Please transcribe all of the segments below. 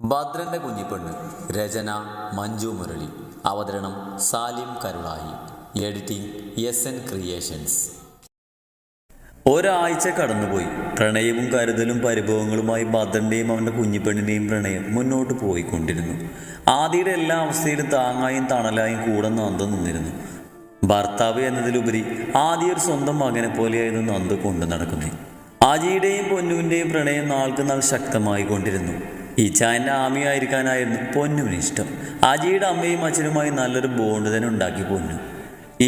ഭദ്രന്റെ കുഞ്ഞിപ്പെണ്ണ്. രചന മഞ്ജു മുരളി. അവതരണം Salim Karulayi. Editing SN creations. ഒരാഴ്ച കടന്നുപോയി. പ്രണയവും കരുതലും പരിഭവങ്ങളുമായി ഭദ്രന്റെയും അവൻ്റെ കുഞ്ഞിപ്പെണ്ണിൻ്റെയും പ്രണയം മുന്നോട്ട് പോയിക്കൊണ്ടിരുന്നു. ആദിയുടെ എല്ലാ അവസ്ഥയിലും താങ്ങായും തണലായും കൂടെ നന്ദ നിന്നിരുന്നു. ഭർത്താവ് എന്നതിലുപരി ആദ്യ ഒരു സ്വന്തം മകനെ പോലെയായിരുന്നു നന്ദ കൊണ്ടു നടക്കുന്നത്. അജിയുടെയും പൊന്നുവിൻ്റെയും പ്രണയം നാൾക്ക് നാൾ ശക്തമായി കൊണ്ടിരുന്നു. ഈച്ചായൻ്റെ ആമിയായിരിക്കാനായിരുന്നു പൊന്നുവിന് ഇഷ്ടം. അജിയുടെ അമ്മയും അച്ഛനുമായി നല്ലൊരു ബോണ്ട് തന്നെ ഉണ്ടാക്കി പൊന്നു.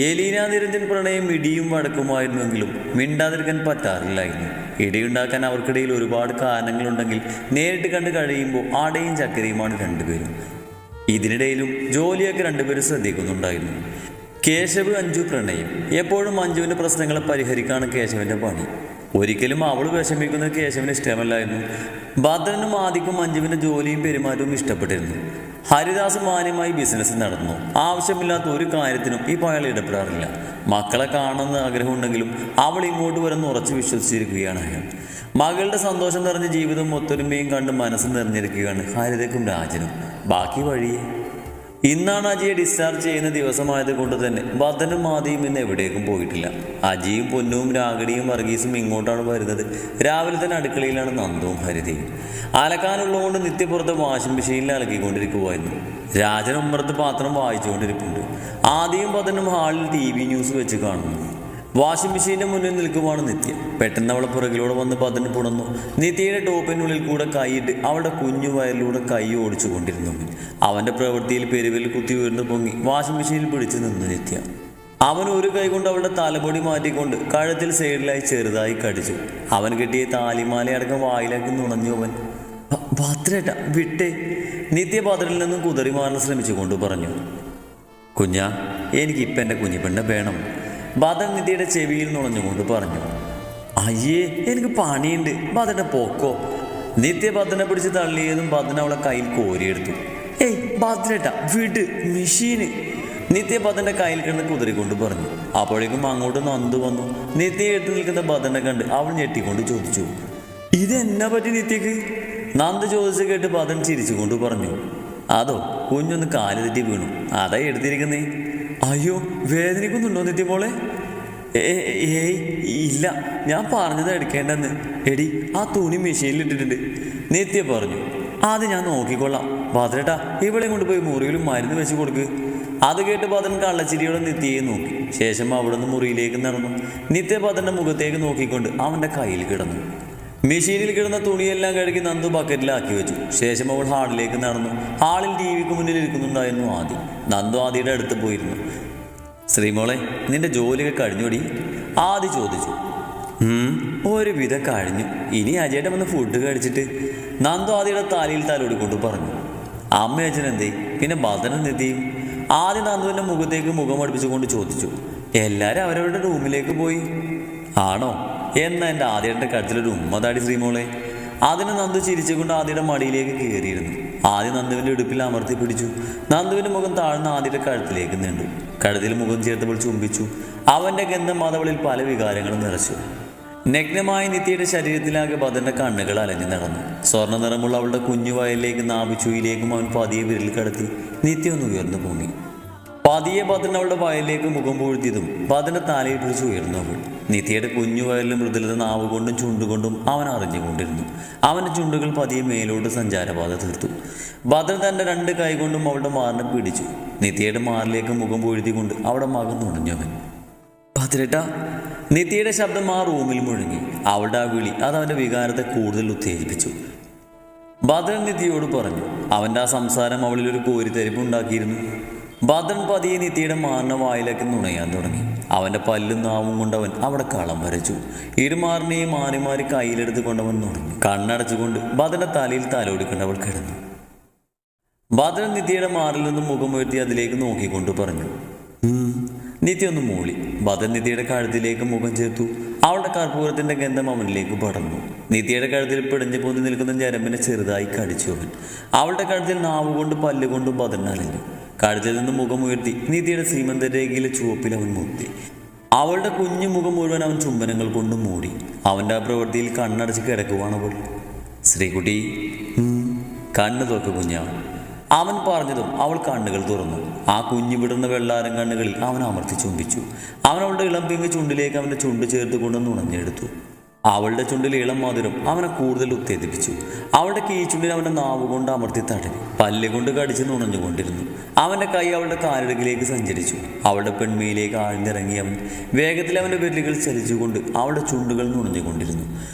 ഏലീന നിരഞ്ജൻ പ്രണയം ഇടിയും വഴക്കുമായിരുന്നെങ്കിലും മിണ്ടാതിരിക്കാൻ പറ്റാറില്ലായിരുന്നു. ഇടിയുണ്ടാക്കാൻ അവർക്കിടയിൽ ഒരുപാട് കാരണങ്ങളുണ്ടെങ്കിൽ നേരിട്ട് കണ്ട് കഴിയുമ്പോൾ ആടയും ചക്കരയുമാണ് രണ്ടുപേരും. ഇതിനിടയിലും ജോലിയൊക്കെ രണ്ടുപേരും ശ്രദ്ധിക്കുന്നുണ്ടായിരുന്നു. കേശവ് അഞ്ജു പ്രണയം. എപ്പോഴും മഞ്ജുവിൻ്റെ പ്രശ്നങ്ങളെ പരിഹരിക്കാണ് കേശവൻ്റെ പണി. ഒരിക്കലും അവൾ വിഷമിക്കുന്നത് കേശവന് ഇഷ്ടമല്ലായിരുന്നു. ഭദ്രനും ആദിക്കും മഞ്ജുവിൻ്റെ ജോലിയും പെരുമാറ്റവും ഇഷ്ടപ്പെട്ടിരുന്നു. ഹരിദാസ് മാന്യമായി ബിസിനസ് നടന്നു. ആവശ്യമില്ലാത്ത ഒരു കാര്യത്തിനും ഇപ്പോൾ അയാൾ ഇടപെടാറില്ല. മക്കളെ കാണണമെന്ന് ആഗ്രഹമുണ്ടെങ്കിലും അവൾ ഇങ്ങോട്ട് വരുന്ന ഉറച്ചു വിശ്വസിച്ചിരിക്കുകയാണ് അയാൾ. മകളുടെ സന്തോഷം നിറഞ്ഞ ജീവിതം ഒത്തൊരുമയും കണ്ട് മനസ്സ് നിറഞ്ഞിരിക്കുകയാണ് ഹരിതയ്ക്കും രാജനും. ബാക്കി വഴിയേ. ഇന്നാണ് അജിയെ ഡിസ്ചാർജ് ചെയ്യുന്ന ദിവസമായത് കൊണ്ട് തന്നെ ഭദ്രനും ആദിയും ഇന്ന് എവിടേക്കും പോയിട്ടില്ല. അജിയും പൊന്നുവും രാഗടിയും വർഗീസും ഇങ്ങോട്ടാണ് വരുന്നത്. രാവിലെ തന്നെ അടുക്കളയിലാണ് നന്ദവും ഹരിതയും. അലക്കാനുള്ളതുകൊണ്ട് നിത്യപ്പുറത്തെ വാഷിംഗ് മെഷീനിൽ അലക്കിക്കൊണ്ടിരിക്കുമായിരുന്നു. രാജൻ ഉമ്മറത്ത് പാത്രം വായിച്ചുകൊണ്ടിരിപ്പുണ്ട്. ആദിയും ഭദ്രനും ഹാളിൽ TV ന്യൂസ് വെച്ച് കാണുന്നു. വാഷിംഗ് മെഷീൻ്റെ മുന്നിൽ നിൽക്കുവാണ് നിത്യ. പെട്ടെന്ന് അവളെ പുറകിലൂടെ വന്ന് ഭദ്രന് പുണർന്നു. നിത്യയുടെ ടോപ്പിനുള്ളിൽ കൂടെ കൈയിട്ട് അവളുടെ കുഞ്ഞു വയലിലൂടെ കൈ ഓടിച്ചു കൊണ്ടിരുന്നു. അവൻ്റെ പ്രവൃത്തിയിൽ പെരുവിൽ കുത്തി ഉയർന്നു പൊങ്ങി വാഷിംഗ് മെഷീനിൽ പിടിച്ചു നിന്നു നിത്യ. അവൻ ഒരു കൈ കൊണ്ട് അവളുടെ തലമുടി മാറ്റിക്കൊണ്ട് കഴുത്തിൽ സൈഡിലായി ചെറുതായി കടിച്ചു. അവൻ കിട്ടിയ താലിമാലയടക്കം വായിലേക്ക് നുണഞ്ഞു. അവൻ ഭദ്രേട്ട വിട്ടേ. നിത്യ ഭദ്രനിൽ നിന്നും കുതറി മാറാൻ ശ്രമിച്ചുകൊണ്ട് പറഞ്ഞു. കുഞ്ഞാ, എനിക്കിപ്പം എൻ്റെ കുഞ്ഞിപ്പെണ്ണെ വേണം. ഭദ്രൻ നിത്യയുടെ ചെവിയിൽ നുണഞ്ഞുകൊണ്ട് പറഞ്ഞു. അയ്യേ, എനിക്ക് പണിയുണ്ട്. ഭദ്രനെ പോക്കോ. നിത്യ ഭദ്രനെ പിടിച്ച് തള്ളിയതും ഭദ്രൻ അവളെ കയ്യിൽ കോരിയെടുത്തു. ഏയ് ഭദ്രേട്ട വിട്, മെഷീന്. നിത്യ ഭദ്രന്റെ കയ്യിൽ കിടന്ന് കുതിരിക്കൊണ്ട് പറഞ്ഞു. അപ്പോഴേക്കും അങ്ങോട്ട് നന്ദു വന്നു. നിത്യ എടുത്തു നിൽക്കുന്ന ഭദ്രനെ കണ്ട് അവൾ ഞെട്ടിക്കൊണ്ട് ചോദിച്ചു, ഇതെന്നാ പറ്റി നിത്യക്ക്? നന്ദു ചോദിച്ചു കേട്ട് ഭദ്രൻ ചിരിച്ചുകൊണ്ട് പറഞ്ഞു, അതോ കുഞ്ഞൊന്ന് കാല് തെറ്റി വീണു, അതാ എടുത്തിരിക്കുന്നേ. അയ്യോ, വേദനിക്കുന്നുണ്ടോ നിത്യ മോളെ? ഏയ് ഇല്ല, ഞാൻ പറഞ്ഞത് എടുക്കേണ്ടെന്ന്. എടി, ആ തുണി മെഷീനിലിട്ടിട്ടുണ്ട്, നിത്യ പറഞ്ഞു. അത് ഞാൻ നോക്കിക്കൊള്ളാം. ഭദ്രേട്ടാ, ഇവളെ കൊണ്ടുപോയി മുറിയിലും മരുന്ന് വെച്ച് കൊടുക്ക്. അത് കേട്ട് ഭദ്രൻ കള്ളച്ചിരിയോടെ നിത്യയെ നോക്കി. ശേഷം അവിടുന്ന് മുറിയിലേക്ക് നടന്നു. നിത്യ ഭദ്രന്റെ മുഖത്തേക്ക് നോക്കിക്കൊണ്ട് അവൻ്റെ കയ്യിൽ കിടന്നു. മെഷീനിൽ കിടന്ന തുണിയെല്ലാം കഴുകി നന്ദു ബക്കറ്റിലാക്കി വെച്ചു. ശേഷം അവൾ ഹാളിലേക്ക് നടന്നു. ഹാളിൽ TVക്ക് മുന്നിൽ ഇരിക്കുന്നുണ്ടായിരുന്നു ആദി. നന്ദു ആദിയുടെ അടുത്ത് പോയിരുന്നു. ശ്രീമോളെ, നിന്റെ ജോലിയൊക്കെ കഴിഞ്ഞോടി? ആദി ചോദിച്ചു. ഒരുവിധം കഴിഞ്ഞു. ഇനി അജയുടെ വന്ന് ഫുഡ് കഴിച്ചിട്ട്. നന്ദു ആദിയുടെ തലയിൽ തലോടിക്കൊണ്ട് പറഞ്ഞു. അമ്മ അച്ഛൻ എന്തേ? പിന്നെ ഭദ്രൻ എന്തെയും? ആദ്യം നന്ദുവിൻ്റെ മുഖത്തേക്ക് മുഖം അടുപ്പിച്ചുകൊണ്ട് ചോദിച്ചു. എല്ലാവരും അവരവരുടെ റൂമിലേക്ക് പോയി. ആണോ? എന്നാ എൻ്റെ ആദ്യയുടെ കഴുത്തിലൊരു ഉമ്മതാടി ശ്രീമോളെ. അതിന് നന്ദു ചിരിച്ചുകൊണ്ട് ആദ്യയുടെ മടിയിലേക്ക് കയറിയിരുന്നു. ആദ്യം നന്ദുവിൻ്റെ ഇടുപ്പിൽ അമർത്തി പിടിച്ചു. നന്ദുവിൻ്റെ മുഖം താഴ്ന്ന ആദ്യയുടെ കഴുത്തിലേക്ക് നീണ്ടു. കഴുത്തിൽ മുഖം ചേർത്തപ്പോൾ ചുംബിച്ചു. അവൻ്റെ ഗന്ധം അതവളിൽ പല വികാരങ്ങളും നിറച്ചു. നഗ്നമായ നിത്യയുടെ ശരീരത്തിലാകെ ഭദ്രന്റെ കണ്ണുകൾ അലഞ്ഞു നടന്നു. സ്വർണ്ണ നിറമുള്ള അവളുടെ കുഞ്ഞു വയലിലേക്ക് നാഭിച്ചുയിലേക്കും അവൻ പതിയെ വിരൽ കടത്തി. നിത്യ ഒന്ന് ഉയർന്നു പൊങ്ങി. പതിയെ ഭദ്രൻ അവളുടെ വയലിലേക്ക് മുഖം പൂഴ്ത്തിയതും ഭദ്രന്റെ തലയിൽ പിടിച്ച് ഉയർന്നു അവൾ. നിത്യയുടെ കുഞ്ഞു വയലിലും മൃദുലത നാവ് കൊണ്ടും ചുണ്ടുകൊണ്ടും അവൻ അറിഞ്ഞുകൊണ്ടിരുന്നു. അവൻ്റെ ചുണ്ടുകൾ പതിയെ മേലോട്ട് സഞ്ചാരപാത തീർത്തു. ഭദ്രൻ തൻ്റെ 2 കൈ കൊണ്ടും അവളുടെ മാറിനെ പിടിച്ചു. നിത്യയുടെ മാറിലേക്ക് മുഖം പൂഴ്ത്തിക്കൊണ്ട് അവിടെ മകൻ നുണഞ്ഞവൻ. ഭദ്രേട്ടാ. നിത്യയുടെ ശബ്ദം ആ റൂമിൽ മുഴങ്ങി. അവളുടെ ആ വിളി അതവൻ്റെ വികാരത്തെ കൂടുതൽ ഉത്തേജിപ്പിച്ചു. ഭദ്രൻ നിത്യയോട് പറഞ്ഞു. അവൻ്റെ ആ സംസാരം അവളിലൊരു കോരിത്തരിപ്പ് ഉണ്ടാക്കിയിരുന്നു. ഭദ്രൻ പതിയെ നിത്യയുടെ മാറിന വായിലേക്ക് നുണയാൻ തുടങ്ങി. അവൻ്റെ പല്ലും നാവും കൊണ്ടവൻ അവിടെ കളം വരച്ചു. ഇരുമാറിനെയും മാറി മാറി കയ്യിലെടുത്ത് കൊണ്ടവൻ നുണഞ്ഞു. കണ്ണടച്ചുകൊണ്ട് ഭദ്രന്റെ തലയിൽ തലോടിക്കൊണ്ടവൾ കിടന്നു. ഭദ്രൻ നിത്യയുടെ മാറിൽ നിന്നും മുഖമുയർത്തി അതിലേക്ക് നോക്കിക്കൊണ്ട് പറഞ്ഞു. നിത്യ ഒന്ന് മൂളി. ഭദ്രൻ നിത്യയുടെ കഴുത്തിലേക്ക് മുഖം ചേർത്തു. അവളുടെ കർപ്പൂരത്തിൻ്റെ ഗന്ധം അവനിലേക്ക് പടർന്നു. നിത്യയുടെ കഴുത്തിൽ പിടഞ്ഞു പോന്നി നിൽക്കുന്ന ഞരമ്പിനെ ചെറുതായി കടിച്ചു അവൻ. അവളുടെ കഴുത്തിൽ നാവുകൊണ്ട് പല്ലുകൊണ്ടും ഭദ്രൻ അലഞ്ഞു. കഴുത്തിൽ നിന്ന് മുഖം ഉയർത്തി നിത്യയുടെ സീമന്തരേഖയിലെ ചുവപ്പിൽ അവൻ മുത്തി. അവളുടെ കുഞ്ഞു മുഖം മുഴുവൻ അവൻ ചുംബനങ്ങൾ കൊണ്ട് മൂടി. അവൻ്റെ ആ പ്രവൃത്തിയിൽ കണ്ണടച്ച് കിടക്കുവാണ് അവൾ. ശ്രീകുട്ടി കണ്ണു തുറക്ക് കുഞ്ഞാ. അവൻ പറഞ്ഞതും അവൾ കണ്ണുകൾ തുറന്നു. ആ കുഞ്ഞു വിടുന്ന വെള്ളാരം കണ്ണുകളിൽ അവൻ അമർത്തി ചുംബിച്ചു. അവൻ അവളുടെ ഇളം പിങ്ക് ചുണ്ടിലേക്ക് അവൻ്റെ ചുണ്ട് ചേർത്ത് കൊണ്ട് നുണഞ്ഞെടുത്തു. അവളുടെ ചുണ്ടിൽ ഇളം മധുരം അവനെ കൂടുതൽ ഉത്തേജിപ്പിച്ചു. അവളുടെ കീച്ചുണ്ടിൽ അവൻ്റെ നാവ് കൊണ്ട് അമർത്തി തടവി പല്ല് കൊണ്ട് കടിച്ച് നുണഞ്ഞുകൊണ്ടിരുന്നു. അവൻ്റെ കൈ അവളുടെ കാലിടകിലേക്ക് സഞ്ചരിച്ചു. അവളുടെ പെൺമയിലേക്ക് ആഴ്ന്നിറങ്ങി അവൻ വേഗത്തിൽ അവൻ്റെ വിരലുകൾ ചലിച്ചുകൊണ്ട് അവളുടെ ചുണ്ടുകൾ നുണഞ്ഞുകൊണ്ടിരുന്നു.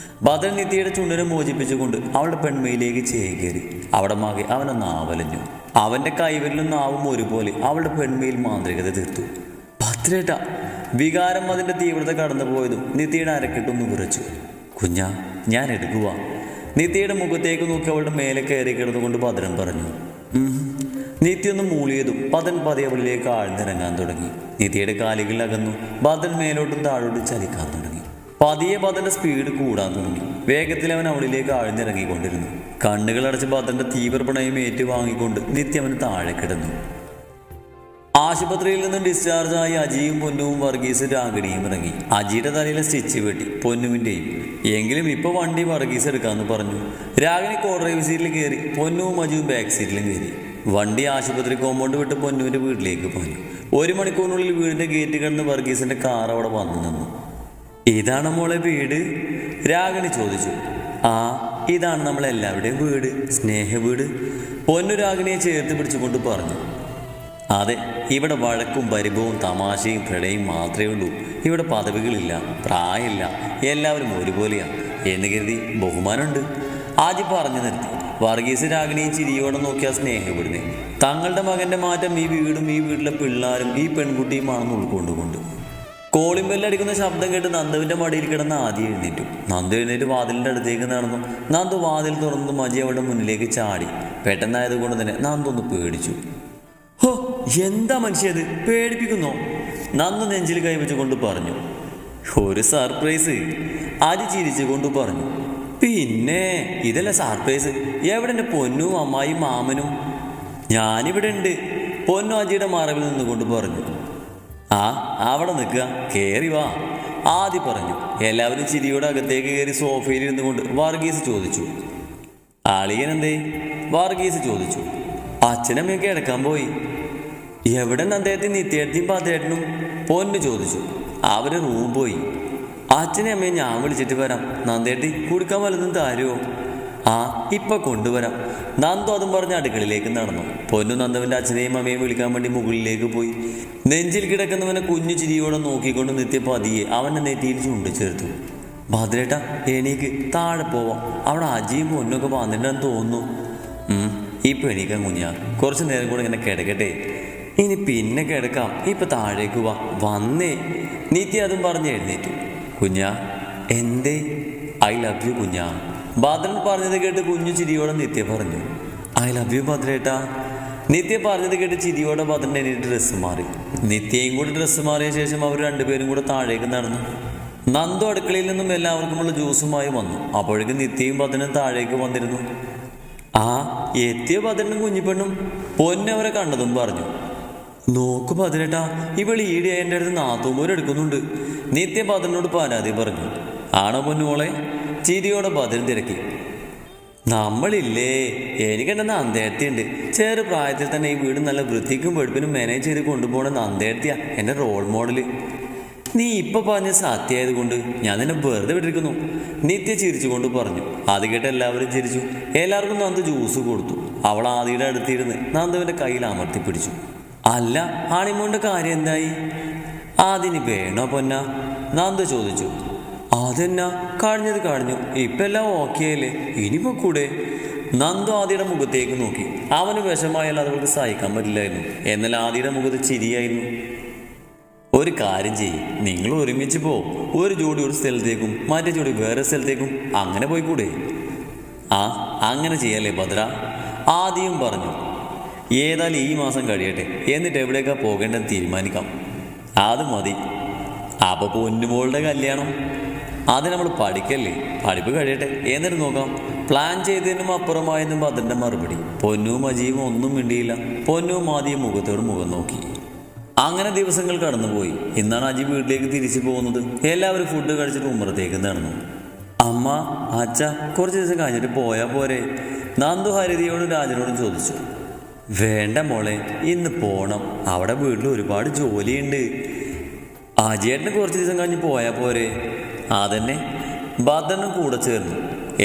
ബദൽ നിത്യയുടെ ചുണ്ടിനെ മോചിപ്പിച്ചുകൊണ്ട് അവളുടെ പെൺമയിലേക്ക് ചേകേറി അവിടെ മാകെ അവനെ നാവലഞ്ഞു. അവൻ്റെ കൈവിരലും നാവും ഒരുപോലെ അവളുടെ പെൺമയിൽ മാന്ത്രികത തീർത്തു. ഭദ്രേട്ട. വികാരം അതിൻ്റെ തീവ്രത കടന്നു പോയതും നിത്യയുടെ അരക്കെട്ടൊന്ന് വിറച്ചു. കുഞ്ഞാ, ഞാൻ എടുക്കുക. നിത്യയുടെ മുഖത്തേക്ക് നോക്കി അവളുടെ മേലെ കയറി കിടന്നുകൊണ്ട് ഭദ്രൻ പറഞ്ഞു. നിത്യൊന്ന് മൂളിയതും പതൻ പതിയെ അവളിലേക്ക് ആഴ്ന്നിറങ്ങാൻ തുടങ്ങി. നിത്യയുടെ കാലുകളിൽ അകന്നു. ഭദ്രൻ മേലോട്ടും താഴോട്ടും ചലിക്കാൻ തുടങ്ങി. പതിയെ ഭദ്രന്റെ സ്പീഡ് കൂടാൻ തുടങ്ങി. വേഗത്തിൽ അവൻ അവളിലേക്ക് ആഴ്ന്നിറങ്ങിക്കൊണ്ടിരുന്നു. കണ്ണുകൾ അടച്ച് ഭദ്രന്റെ തീവ്ര പ്രണയം ഏറ്റുവാങ്ങിക്കൊണ്ട് നിത്യ അവന് താഴെ കിടന്നു. ആശുപത്രിയിൽ നിന്നും ഡിസ്ചാർജായി അജിയും പൊന്നുവും വർഗീസ് രാഗിണിയും ഇറങ്ങി. അജിയുടെ തലയിലെ സ്റ്റിച്ച് വെട്ടി പൊന്നുവിൻ്റെയും. എങ്കിലും ഇപ്പോൾ വണ്ടി വർഗീസ് എടുക്കാമെന്ന് പറഞ്ഞു. രാഗിണി കോ ഡ്രൈവ് സീറ്റിൽ കയറി. പൊന്നുവും അജിയും ബാക്ക് സീറ്റിലും കയറി. വണ്ടി ആശുപത്രി കോമ്പൗണ്ട് വിട്ട് പൊന്നുവിൻ്റെ വീട്ടിലേക്ക് പോയി. 1 മണിക്കൂറിനുള്ളിൽ വീടിൻ്റെ ഗേറ്റ് കിടന്ന് വർഗീസിൻ്റെ കാർ അവിടെ വന്നു നിന്നു. ഇതാണ് മോളെ വീട്? രാഗിണി ചോദിച്ചു. ആ, ഇതാണ് നമ്മളെല്ലാവരുടെയും വീട്, സ്നേഹ വീട്. പൊന്നു രാഗിണിയെ ചേർത്ത് പിടിച്ചുകൊണ്ട് പറഞ്ഞു. അതെ, ഇവിടെ വഴക്കും പരിഭവവും തമാശയും പ്രണയും മാത്രമേ ഉള്ളൂ. ഇവിടെ പദവികളില്ല, പ്രായമില്ല, എല്ലാവരും ഒരുപോലെയാണ് എന്ന് കരുതി ബഹുമാനമുണ്ട്. ആജി പറഞ്ഞു നിർത്തി. വർഗീസ് രാഗിണിയും ചിരിയോടെ നോക്കിയാൽ സ്നേഹപ്പെടുന്നേ. തങ്ങളുടെ മകൻ്റെ മാറ്റം ഈ വീടും ഈ വീട്ടിലെ പിള്ളേരും ഈ പെൺകുട്ടിയുമാണെന്ന് ഉൾക്കൊണ്ടുകൊണ്ട് കോളിംഗ് ബെല്ലടിക്കുന്ന ശബ്ദം കേട്ട് നന്ദുവിൻ്റെ മടിയിൽ കിടന്ന് ആദ്യം എഴുന്നേറ്റു. നന്ദു എഴുന്നേറ്റ് വാതിലിൻ്റെ അടുത്തേക്ക് നടന്നു. നന്ദു വാതിൽ തുറന്നു അജി അവളുടെ മുന്നിലേക്ക് ചാടി. പെട്ടെന്നായതുകൊണ്ട് തന്നെ നന്ദു ഒന്ന് പേടിച്ചു. ഹോ, എന്താ മനുഷ്യത്, പേടിപ്പിക്കുന്നോ? നന്ദു നെഞ്ചിൽ കൈവച്ചുകൊണ്ട് പറഞ്ഞു. ഒരു സർപ്രൈസ്. അജി ചിരിച്ചുകൊണ്ട് പറഞ്ഞു. പിന്നെ ഇതല്ല സർപ്രൈസ്. എവിടെ എൻ്റെ പൊന്നും അമ്മായിയും മാമനും? ഞാനിവിടെ ഉണ്ട്. പൊന്നു അജിയുടെ മറവിൽ നിന്നുകൊണ്ട് പറഞ്ഞു. ആ, അവിടെ നിൽക്കുക, കയറി വാ. ആദ്യം പറഞ്ഞു. എല്ലാവരും ചിരിയോടെ അകത്തേക്ക് കയറി സോഫയിൽ ഇരുന്നു കൊണ്ട് വർഗീസ് ചോദിച്ചു. അളിയൻ എന്തേ? വർഗീസ് ചോദിച്ചു. അച്ഛനമ്മയൊക്കെ എടുക്കാൻ പോയി. എവിടെ അദ്ദേഹത്തെ നിത്യേട്ടനും പതേട്ടനും? പൊന്നു ചോദിച്ചു. അവര് റൂം പോയി. അച്ഛനെ അമ്മയെ ഞാൻ വിളിച്ചിട്ട് വരാം. നന്ദേട്ടി കുടിക്കാൻ വല്ലതും തരുമോ? ആ, ഇപ്പം കൊണ്ടുവരാം. നന്ദു അതും പറഞ്ഞ് അടുക്കളയിലേക്ക് നടന്നു. പൊന്നു നന്ദുവിൻ്റെ അച്ഛനെയും അമ്മയും വിളിക്കാൻ വേണ്ടി മുകളിലേക്ക് പോയി. നെഞ്ചിൽ കിടക്കുന്നവനെ കുഞ്ഞു ചിരിയോടെ നോക്കിക്കൊണ്ട് നിത്യ പതിയെ അവൻ്റെ നെറ്റിയിൽ ചുണ്ടു ചേർത്തു. ഭദ്രേട്ട, എനിക്ക് താഴെ പോവാം. അവിടെ അജിയും പൊന്നൊക്കെ വന്നിട്ടുണ്ടെന്ന് തോന്നുന്നു. ഇപ്പം എണീക്കാൻ കുഞ്ഞാ, കുറച്ച് നേരം കൂടെ ഇങ്ങനെ കിടക്കട്ടെ. ഇനി പിന്നെ കിടക്കാം. ഇപ്പം താഴേക്ക് വാ. വന്നേ. നിത്യ അതും പറഞ്ഞ് എഴുന്നേറ്റു. കുഞ്ഞാ, എന്തേ? ഐ ലവ് യു കുഞ്ഞാ. ഭദ്രൻ പറഞ്ഞത് കേട്ട് കുഞ്ഞു ചിരിയോടെ നിത്യ പറഞ്ഞു. ഐ ലവ് യു ഭദ്രേട്ടാ. നിത്യ പറഞ്ഞത് കേട്ട് ചിരിയോടെ ഭദ്രൻ എണീറ്റ് ഡ്രസ്സ് മാറി. നിത്യയും കൂടി ഡ്രസ്സ് മാറിയ ശേഷം അവർ രണ്ടുപേരും കൂടെ താഴേക്ക് നടന്നു. നന്ദു അടുക്കളയിൽ നിന്നും എല്ലാവർക്കുമുള്ള ജ്യൂസുമായി വന്നു. അപ്പോഴേക്കും നിത്യയും ഭദ്രനും താഴേക്ക് വന്നിരുന്നു. ആ, എത്തിയ ഭദ്രനും കുഞ്ഞിപ്പെണ്ണും പൊന്നവരെ കണ്ടതും പറഞ്ഞു. നോക്കു ഭദ്രേട്ടാ, ഇവൾ ഈടെ എൻ്റെ അടുത്ത് നാത്തൂമൂര് എടുക്കുന്നുണ്ട്. നിത്യ ഭദ്രനോട് പരാതി പറഞ്ഞു. ആണോ പൊന്നുമോളെ? ചിരിയോടെ ഭദ്രൻ തിരക്കി. നമ്മളില്ലേ, എനിക്കെൻ്റെ നന്ദേടത്തിയുണ്ട്. ചെറു പ്രായത്തിൽ തന്നെ ഈ വീട് നല്ല വൃത്തിക്കും വെടുപ്പിനും മാനേജ് ചെയ്ത് കൊണ്ടുപോകണ നന്ദേടത്തിയാ എൻ്റെ റോൾ മോഡല്. നീ ഇപ്പം പറഞ്ഞ സത്യമായത് കൊണ്ട് ഞാൻ നിന്നെ വെറുതെ വിട്ടിരിക്കുന്നു. നിത്യ ചിരിച്ചുകൊണ്ട് പറഞ്ഞു. അത് കേട്ട് എല്ലാവരും ചിരിച്ചു. എല്ലാവർക്കും നന്ദു ജ്യൂസ് കൊടുത്തു. അവൾ ആദിയുടെ അടുത്തിരുന്ന് നന്ദുവിൻ്റെ കയ്യിൽ അമർത്തി പിടിച്ചു. അല്ല, ഹണിമൂണിൻ്റെ കാര്യം എന്തായി? അതിന് വേണോ പൊന്ന? നന്ദു ചോദിച്ചു. അതെന്നാ, കഴിഞ്ഞത് കഴിഞ്ഞു. ഇപ്പം എല്ലാം ഓക്കെ ആയില്ലേ, ഇനി പൊക്കൂടെ? നന്ദു ആദിയുടെ മുഖത്തേക്ക് നോക്കി. അവന് വിഷമായാൽ അതവൾക്ക് സഹിക്കാൻ പറ്റില്ലായിരുന്നു. എന്നാൽ ആദിയുടെ മുഖത്ത് ചിരിയായിരുന്നു. ഒരു കാര്യം ചെയ്യും, നിങ്ങൾ ഒരുമിച്ച് പോ. ഒരു ജോഡി ഒരു സ്ഥലത്തേക്കും മറ്റേ ജോഡി വേറെ സ്ഥലത്തേക്കും അങ്ങനെ പോയിക്കൂടെ? ആ, അങ്ങനെ ചെയ്യല്ലേ ഭദ്ര? ആദ്യം പറഞ്ഞു. ഏതായാലും ഈ മാസം കഴിയട്ടെ, എന്നിട്ട് എവിടേക്കാണ് പോകേണ്ടതെന്ന് തീരുമാനിക്കാം. അത് മതി. അപ്പോൾ പൊന്നുമോളുടെ കല്യാണം? അത് നമ്മൾ പഠിക്കല്ലേ, പഠിപ്പ് കഴിയട്ടെ എന്നിട്ട് നോക്കാം. പ്ലാൻ ചെയ്തതിനും അപ്പുറമായെന്നും ഭദ്രൻ്റെ മറുപടി. പൊന്നും അജിയും ഒന്നും മിണ്ടിയില്ല. പൊന്നും ആദ്യം മുഖത്തോട് മുഖം നോക്കി. അങ്ങനെ ദിവസങ്ങൾ കടന്നുപോയി. ഇന്നാണ് അജി വീട്ടിലേക്ക് തിരിച്ചു പോകുന്നത്. എല്ലാവരും ഫുഡ് കഴിച്ചിട്ട് ഉമ്മറത്തേക്ക് നടന്നു. അമ്മ, അച്ഛ, കുറച്ച് ദിവസം കഴിഞ്ഞിട്ട് പോയാൽ പോരെ? നന്ദു ഹരിതയോടും രാജനോടും ചോദിച്ചു. വേണ്ട മോളെ, ഇന്ന് പോണം. അവിടെ വീട്ടിൽ ഒരുപാട് ജോലിയുണ്ട്. ആജിയേട്ടന് കുറച്ച് ദിവസം കഴിഞ്ഞ് പോയാൽ പോരെ? അതന്നെ. ഭദ്രനും കൂടെ ചേർന്നു.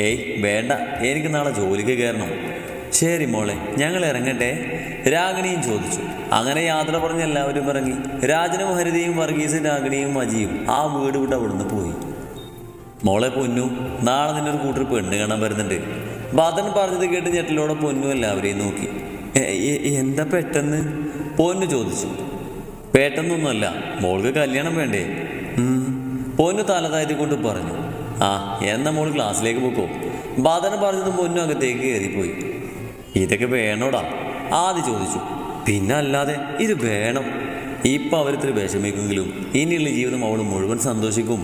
ഏയ് വേണ്ട, എനിക്ക് നാളെ ജോലിക്ക് കയറണം. ശരി മോളെ, ഞങ്ങൾ ഇറങ്ങട്ടെ, രാഗിണിയും ചോദിച്ചു. അങ്ങനെ യാത്ര പറഞ്ഞ് എല്ലാവരും ഇറങ്ങി. രാജനും ഹരിതയും വർഗീസും രാഗിണിയും അജിയും ആ വീട് വിട്ട് അവിടുന്ന് പോയി. മോളെ പൊന്നു, നാളെ നിന്നൊരു കൂട്ടർ പെണ്ണ് കാണാൻ വരുന്നുണ്ട്. ഭദ്രൻ പറഞ്ഞത് കേട്ട് ഞെട്ടലോടെ പൊന്നു എല്ലാവരെയും നോക്കി. എന്താ പെട്ടെന്ന്? പൊന്നു ചോദിച്ചു. പെട്ടെന്നൊന്നുമല്ല, മോൾക്ക് കല്യാണം വേണ്ടേ? പൊന്നു തല താഴ്ത്തിക്കൊണ്ട് പറഞ്ഞു. ആ എന്നാ മോൾ ക്ലാസ്സിലേക്ക് പോക്കോ. ഭദ്രൻ പറഞ്ഞതും പൊന്നു അകത്തേക്ക് കയറിപ്പോയി. ഇതൊക്കെ വേണോടാ? ആദ്യം ചോദിച്ചു. പിന്നെ അല്ലാതെ ഇത് വേണം. ഇപ്പം അവരിത്തിരി വിഷമിക്കുമെങ്കിലും ഇനിയുള്ള ജീവിതം അവൾ മുഴുവൻ സന്തോഷിക്കും.